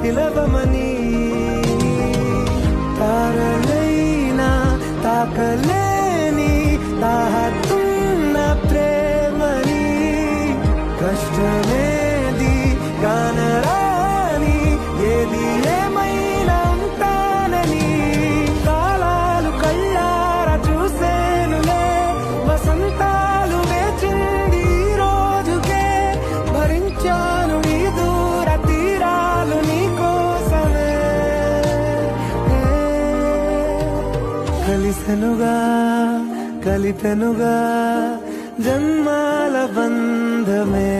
పిలవమని తారలైనా తాకలేని తాహతున్న ప్రేమని కష్టమేది కానరాని ఏది ఏమైనా ఉంటానని కాలాలు కళ్ళారా చూసేనులే వసంతాలు వేచింది ఈ రోజుకే భరించాను ఈ దూర తీరాలు నీ కోసమే కలిసెనుగా కలిపెనుగా జన్మాల బంధమే